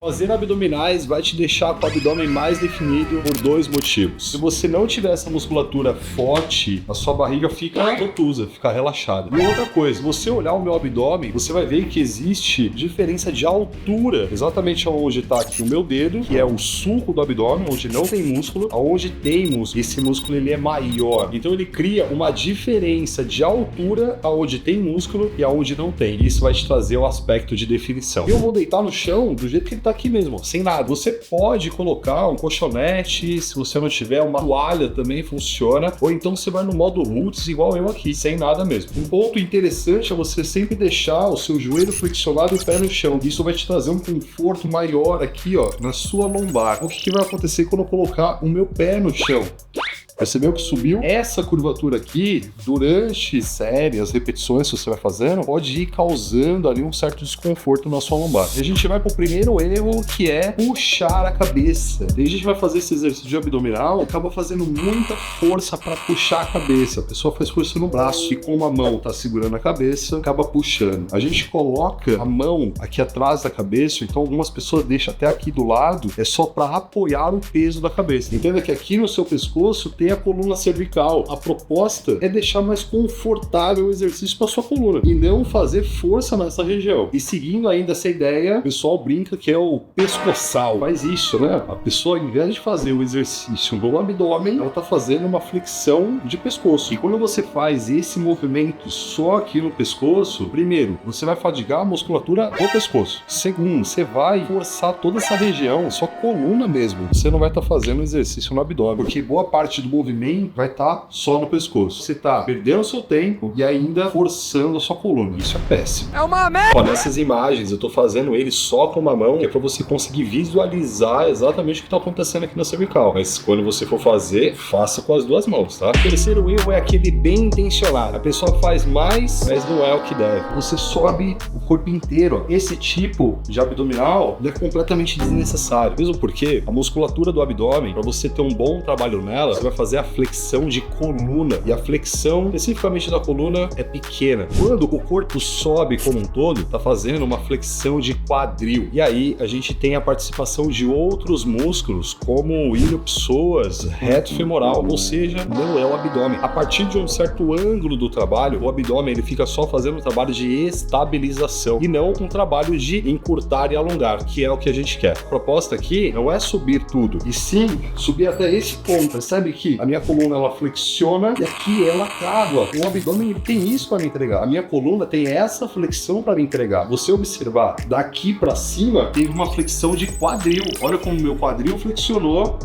Fazer abdominais vai te deixar com o abdômen mais definido por dois motivos. Se você não tiver essa musculatura forte, a sua barriga fica obtusa, fica relaxada. E outra coisa, se você olhar o meu abdômen, você vai ver que existe diferença de altura, exatamente onde está aqui o meu dedo, que é o sulco do abdômen, onde não tem músculo, aonde tem músculo. Esse músculo ele é maior, então ele cria uma diferença de altura aonde tem músculo e aonde não tem. Isso vai te trazer um aspecto de definição. Eu vou deitar no chão do jeito que ele tá aqui mesmo, sem nada. Você pode colocar um colchonete, se você não tiver uma toalha também funciona, ou então você vai no modo roots igual eu aqui, sem nada mesmo. Um ponto interessante é você sempre deixar o seu joelho flexionado e o pé no chão. Isso vai te trazer um conforto maior aqui, ó, na sua lombar. O que vai acontecer quando eu colocar o meu pé no chão? Percebeu que subiu? Essa curvatura aqui, durante séries, repetições que você vai fazendo, pode ir causando ali um certo desconforto na sua lombar. E a gente vai pro primeiro erro, que é puxar a cabeça. E a gente vai fazer esse exercício de abdominal, acaba fazendo muita força para puxar a cabeça. A pessoa faz força no braço e como a mão tá segurando a cabeça, acaba puxando. A gente coloca a mão aqui atrás da cabeça, então algumas pessoas deixam até aqui do lado, é só para apoiar o peso da cabeça. Entenda que aqui no seu pescoço tem a coluna cervical. A proposta é deixar mais confortável o exercício para sua coluna e não fazer força nessa região. E seguindo ainda essa ideia, o pessoal brinca que é o pescoçal. Faz isso, né? A pessoa, ao invés de fazer o exercício no abdômen, ela tá fazendo uma flexão de pescoço. E quando você faz esse movimento só aqui no pescoço, primeiro, você vai fadigar a musculatura do pescoço. Segundo, você vai forçar toda essa região, sua coluna mesmo. Você não vai estar fazendo exercício no abdômen, porque boa parte do movimento vai estar só no pescoço. Você está perdendo o seu tempo e ainda forçando a sua coluna. Isso é péssimo. É uma merda! Ó, nessas imagens eu tô fazendo ele só com uma mão, que é para você conseguir visualizar exatamente o que está acontecendo aqui na cervical. Mas quando você for fazer, faça com as duas mãos, tá? O terceiro erro é aquele bem intencionado. A pessoa faz mais, mas não é o que deve. Você sobe o corpo inteiro. Esse tipo de abdominal é completamente desnecessário. Mesmo porque a musculatura do abdômen, para você ter um bom trabalho nela, você vai fazer a flexão de coluna. E a flexão, especificamente da coluna, é pequena. Quando o corpo sobe como um todo, tá fazendo uma flexão de quadril. E aí a gente tem a participação de outros músculos, como o ilho-psoas, reto femoral, ou seja, não é o abdômen. A partir de um certo ângulo do trabalho, o abdômen ele fica só fazendo um trabalho de estabilização e não um trabalho de encurtar e alongar, que é o que a gente quer. A proposta aqui não é subir tudo, e sim subir até esse ponto. Percebe que a minha coluna ela flexiona e aqui ela trava. O abdômen ele tem isso para me entregar. A minha coluna tem essa flexão para me entregar. Você observar daqui para cima, teve uma flexão de quadril. Olha como meu quadril flexionou.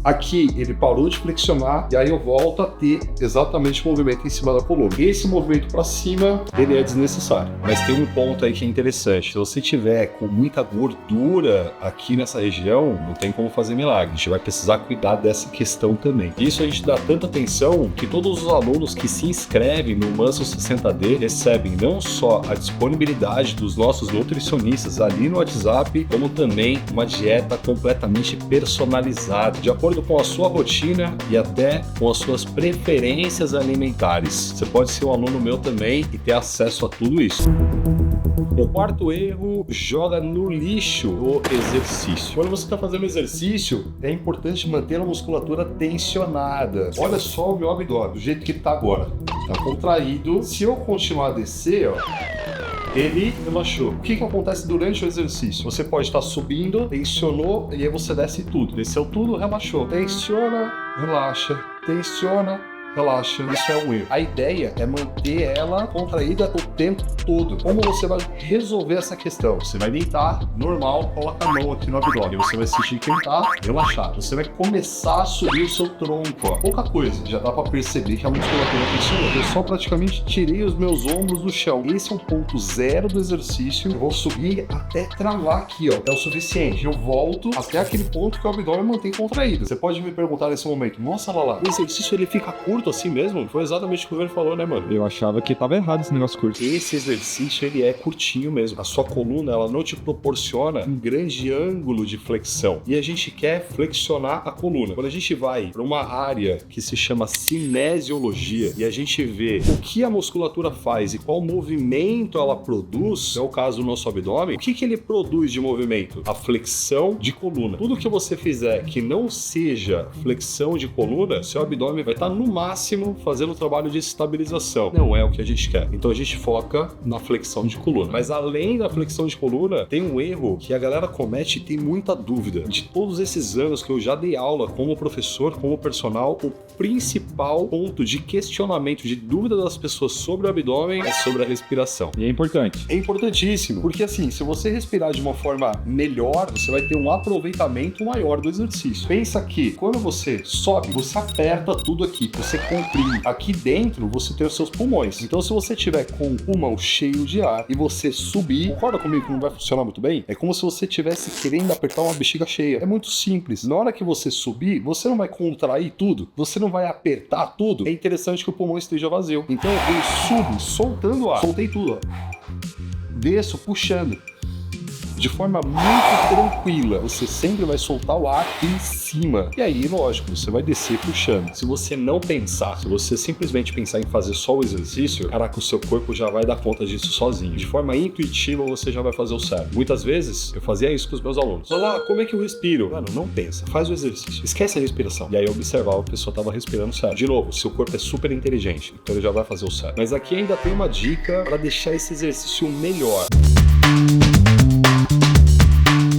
Aqui ele parou de flexionar e aí eu volto a ter exatamente o movimento em cima da coluna. Esse movimento para cima, ele é desnecessário. Mas tem um ponto aí que é interessante. Se você tiver com muita gordura aqui nessa região, não tem como fazer milagre. A gente vai precisar cuidar dessa questão também. Isso a gente dá tanta atenção que todos os alunos que se inscrevem no Manso 60D recebem não só a disponibilidade dos nossos nutricionistas ali no WhatsApp, como também uma dieta completamente personalizada, de acordo com a sua rotina e até com as suas preferências alimentares. Você pode ser um aluno meu também e ter acesso a tudo isso. O quarto erro, joga no lixo o exercício. Quando você está fazendo exercício, é importante manter a musculatura tensionada. Olha só o meu abdômen, do jeito que ele está agora. Está contraído. Se eu continuar a descer, ó, ele relaxou. O que acontece durante o exercício? Você pode estar subindo, tensionou, e aí você desce tudo. Desceu tudo, relaxou. Tensiona, relaxa. Tensiona, relaxa. Isso é um erro. A ideia é manter ela contraída o tempo todo. Como você vai resolver essa questão? Você vai deitar, normal, coloca a mão aqui no abdômen. Você vai sentir que ele tá relaxado. Você vai começar a subir o seu tronco, ó. Pouca coisa, já dá pra perceber que a musculatura tensionou. Eu só praticamente tirei os meus ombros do chão. Esse é o ponto zero do exercício. Eu vou subir até travar aqui, ó. É o suficiente. Eu volto até aquele ponto que o abdômen mantém contraído. Você pode me perguntar nesse momento, nossa, Lala, o exercício ele fica curto curto assim mesmo? Foi exatamente o que o governo falou, né, mano? Eu achava que tava errado esse negócio curto. Esse exercício, ele é curtinho mesmo. A sua coluna, ela não te proporciona um grande ângulo de flexão. E a gente quer flexionar a coluna. Quando a gente vai para uma área que se chama cinesiologia e a gente vê o que a musculatura faz e qual movimento ela produz, é o caso do nosso abdômen, o que ele produz de movimento? A flexão de coluna. Tudo que você fizer que não seja flexão de coluna, seu abdômen vai estar no máximo fazendo o trabalho de estabilização. Não é o que a gente quer. Então a gente foca na flexão de coluna. Mas além da flexão de coluna, tem um erro que a galera comete e tem muita dúvida. De todos esses anos que eu já dei aula como professor, como personal, o principal ponto de questionamento, de dúvida das pessoas sobre o abdômen é sobre a respiração. E é importante. É importantíssimo, porque assim, se você respirar de uma forma melhor, você vai ter um aproveitamento maior do exercício. Pensa que quando você sobe, você aperta tudo aqui, você comprime. Aqui dentro, você tem os seus pulmões. Então, se você tiver com o pulmão cheio de ar e você subir, concorda comigo que não vai funcionar muito bem? É como se você estivesse querendo apertar uma bexiga cheia. É muito simples. Na hora que você subir, você não vai contrair tudo, você não vai apertar tudo. É interessante que o pulmão esteja vazio. Então, eu subo soltando ar. Soltei tudo, ó. Desço puxando. De forma muito tranquila, você sempre vai soltar o ar em cima. E aí, lógico, você vai descer puxando. Se você não pensar, se você simplesmente pensar em fazer só o exercício, caraca, o seu corpo já vai dar conta disso sozinho. De forma intuitiva, você já vai fazer o certo. Muitas vezes, eu fazia isso com os meus alunos. Olha lá, como é que eu respiro? Mano, não pensa, faz o exercício. Esquece a respiração. E aí eu observava, a pessoa tava respirando certo. De novo, seu corpo é super inteligente, então ele já vai fazer o certo. Mas aqui ainda tem uma dica para deixar esse exercício melhor.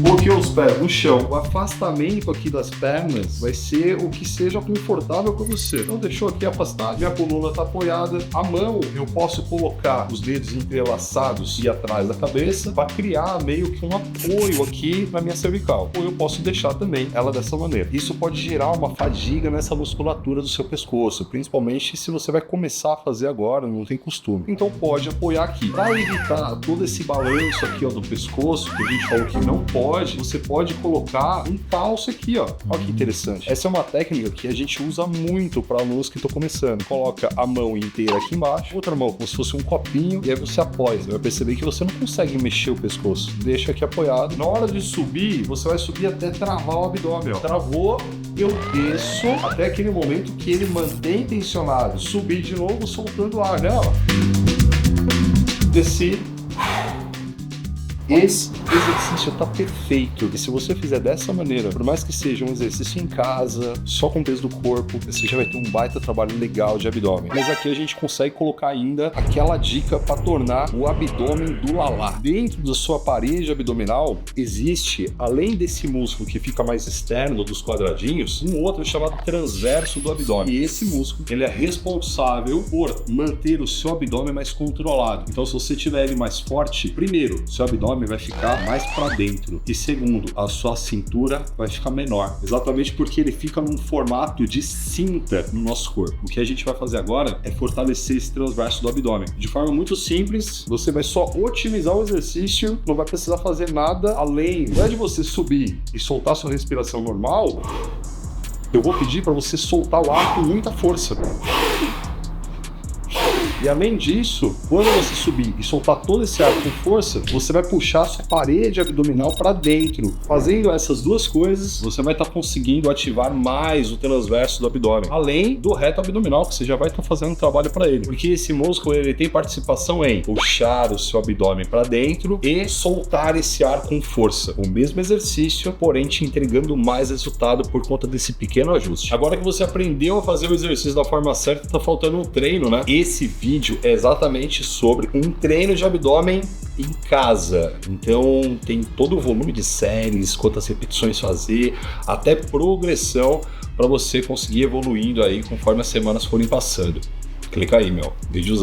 Coloquei os pés no chão. O afastamento aqui das pernas vai ser o que seja confortável para você. Então deixou aqui afastado, minha coluna está apoiada. A mão, eu posso colocar os dedos entrelaçados e atrás da cabeça para criar meio que um apoio aqui na minha cervical. Ou eu posso deixar também ela dessa maneira. Isso pode gerar uma fadiga nessa musculatura do seu pescoço, principalmente se você vai começar a fazer agora, não tem costume. Então pode apoiar aqui. Para evitar todo esse balanço aqui, ó, do pescoço, que a gente falou que não pode, você pode colocar um calço aqui, ó. Olha que interessante. Essa é uma técnica que a gente usa muito para alunos que estão começando. Coloca a mão inteira aqui embaixo, outra mão como se fosse um copinho, e aí você apoia. Você vai perceber que você não consegue mexer o pescoço. Deixa aqui apoiado. Na hora de subir, você vai subir até travar o abdômen, ó. Travou, eu desço até aquele momento que ele mantém tensionado. Subir de novo, soltando o ar, né, ó. Desci. Esse exercício tá perfeito. E se você fizer dessa maneira, por mais que seja um exercício em casa, só com o peso do corpo, você já vai ter um baita trabalho legal de abdômen. Mas aqui a gente consegue colocar ainda aquela dica para tornar o abdômen do lalá. Dentro da sua parede abdominal, existe, além desse músculo que fica mais externo dos quadradinhos, um outro chamado transverso do abdômen. E esse músculo, ele é responsável por manter o seu abdômen mais controlado. Então, se você tiver ele mais forte, primeiro, seu abdômen vai ficar mais para dentro e segundo, a sua cintura vai ficar menor, exatamente porque ele fica num formato de cinta no nosso corpo. O que a gente vai fazer agora é fortalecer esse transverso do abdômen. De forma muito simples, você vai só otimizar o exercício, não vai precisar fazer nada além, ao invés de você subir e soltar sua respiração normal, eu vou pedir para você soltar o ar com muita força. E além disso, quando você subir e soltar todo esse ar com força, você vai puxar a sua parede abdominal para dentro. Fazendo essas duas coisas, você vai estar conseguindo ativar mais o transverso do abdômen, além do reto abdominal, que você já vai estar fazendo um trabalho para ele. Porque esse músculo ele tem participação em puxar o seu abdômen para dentro e soltar esse ar com força. O mesmo exercício, porém te entregando mais resultado por conta desse pequeno ajuste. Agora que você aprendeu a fazer o exercício da forma certa, tá faltando um treino, né? Esse vídeo é exatamente sobre um treino de abdômen em casa. Então tem todo o volume de séries, quantas repetições fazer, até progressão para você conseguir evoluindo aí conforme as semanas forem passando. Clica aí, meu. Vídeozão.